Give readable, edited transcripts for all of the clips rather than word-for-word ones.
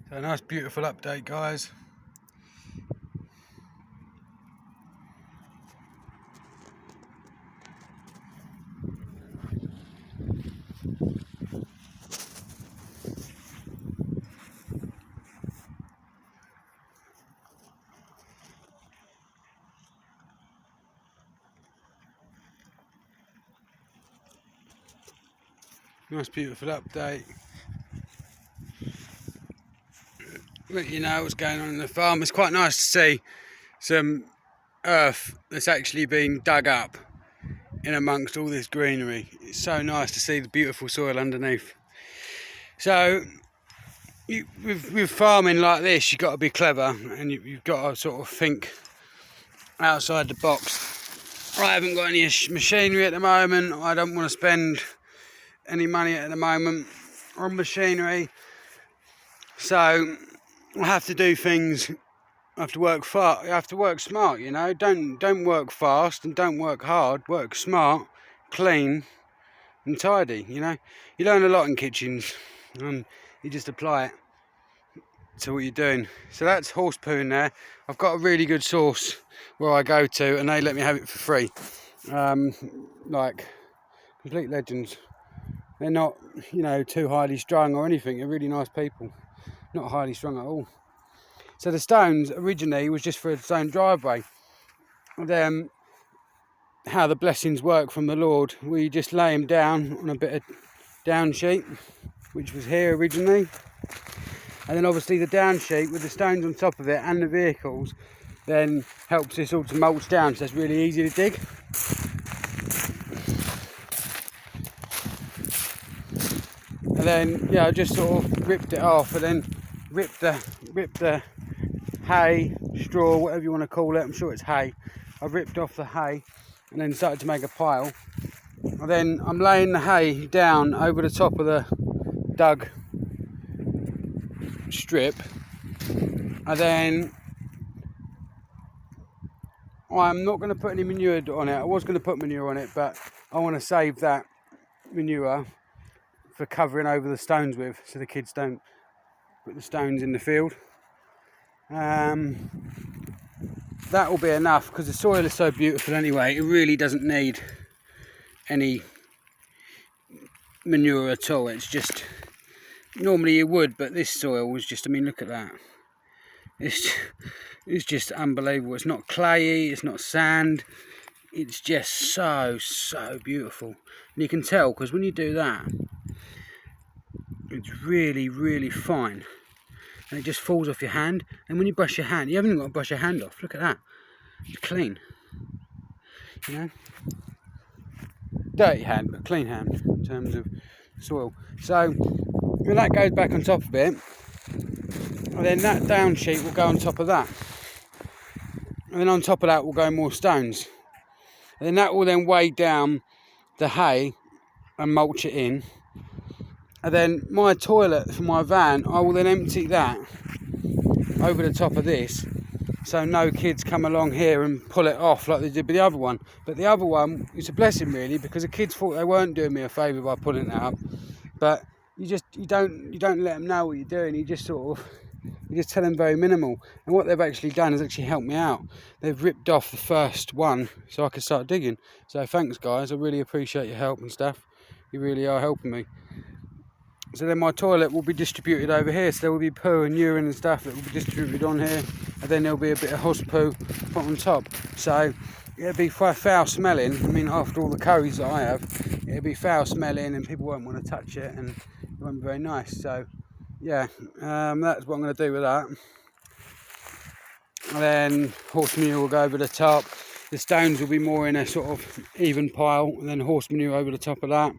So a nice beautiful update, guys. Nice beautiful update. Let you know what's going on in the farm. It's quite nice to see some earth that's actually been dug up in amongst all this greenery. It's so nice to see the beautiful soil underneath. So with farming like this, you've got to be clever, and you've got to sort of think outside the box. I haven't got any machinery at the moment. I don't want to spend any money at the moment on machinery, so I have to do things. I have to work fast. I have to work smart. You know, don't work fast and don't work hard. Work smart, clean, and tidy. You know, you learn a lot in kitchens, and you just apply it to what you're doing. So that's horse poo in there. I've got a really good source where I go to, and they let me have it for free. Like complete legends. They're not, you know, too highly strung or anything. They're really nice people. Not highly strung at all. So the stones originally was just for a stone driveway. Then how the blessings work from the Lord, we just lay them down on a bit of down sheet, which was here originally. And then obviously the down sheet with the stones on top of it and the vehicles then helps this all to mulch down, so it's really easy to dig. And then I just sort of ripped it off, and then ripped the hay, straw, whatever you want to call it. I'm sure it's hay. I ripped off the hay and then started to make a pile. And then I'm laying the hay down over the top of the dug strip, and then I'm not going to put any manure on it. I was going to put manure on it, but I want to save that manure for covering over the stones with, so the kids don't put the stones in the field. That will be enough, because the soil is so beautiful anyway. It really doesn't need any manure at all. It's just, normally you would, but this soil was just, I mean, look at that. It's just unbelievable. It's not clayey, it's not sand. It's just so beautiful. And you can tell, because when you do that, it's really fine, and it just falls off your hand. And when you brush your hand, you haven't even got to brush your hand off. Look at that, it's clean. You know, dirty hand but clean hand in terms of soil. So when that goes back on top of it, and then that down sheet will go on top of that, and then on top of that will go more stones, and then that will then weigh down the hay and mulch it in. And then my toilet for my van, I will then empty that over the top of this, so no kids come along here and pull it off like they did with the other one. But the other one, it's a blessing really, because the kids thought they weren't doing me a favour by pulling it up. But you don't let them know what you're doing. You just tell them very minimal. And what they've actually done is actually helped me out. They've ripped off the first one so I could start digging. So thanks guys, I really appreciate your help and stuff. You really are helping me. So then my toilet will be distributed over here, so there will be poo and urine and stuff that will be distributed on here, and then there'll be a bit of horse poo put on top. So it'll be foul smelling. I mean, after all the curries that I have, it'll be foul smelling and people won't want to touch it, and it won't be very nice. So yeah, that's what I'm going to do with that. And then horse manure will go over the top. The stones will be more in a sort of even pile, and then horse manure over the top of that.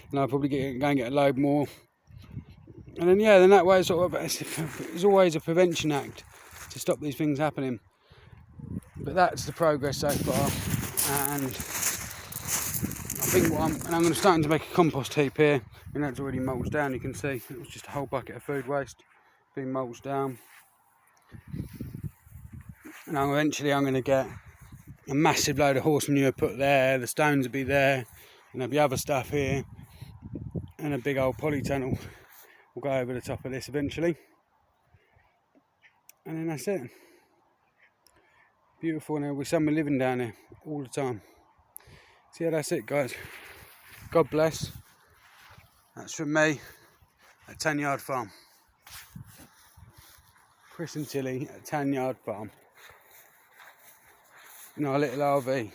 And I'll probably go and get a load more. And then then that way it's always a prevention act to stop these things happening. But that's the progress so far. And I think I'm starting to make a compost heap here, and that's already mulched down. You can see it was just a whole bucket of food waste being mulched down. And eventually I'm going to get a massive load of horse manure put there. The stones will be there, and there'll be other stuff here, and a big old polytunnel will go over the top of this eventually. and then that's it. Beautiful now with summer living down there all the time. So yeah, that's it guys. God bless. That's from me at Tanyard Farm. Chris and Tilly at Tanyard Farm. In our little RV.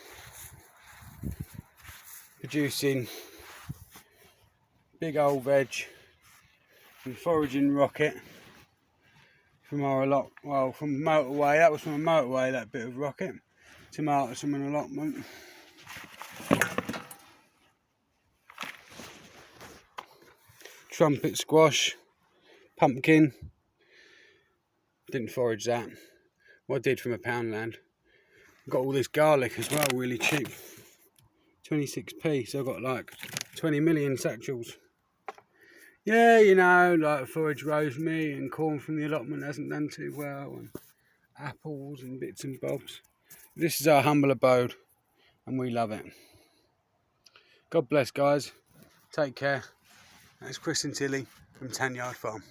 Producing big old veg and foraging rocket from our from motorway. That was from a motorway, that bit of rocket. Tomatoes from an allotment. Trumpet squash, pumpkin. Didn't forage that. What I did from a Poundland. Got all this garlic as well, really cheap. 26p, so I've got like 20 million satchels. Yeah, you know, like forage rosemary and corn from the allotment hasn't done too well, and apples and bits and bobs. This is our humble abode, and we love it. God bless, guys. Take care. That's Chris and Tilly from Tanyard Farm.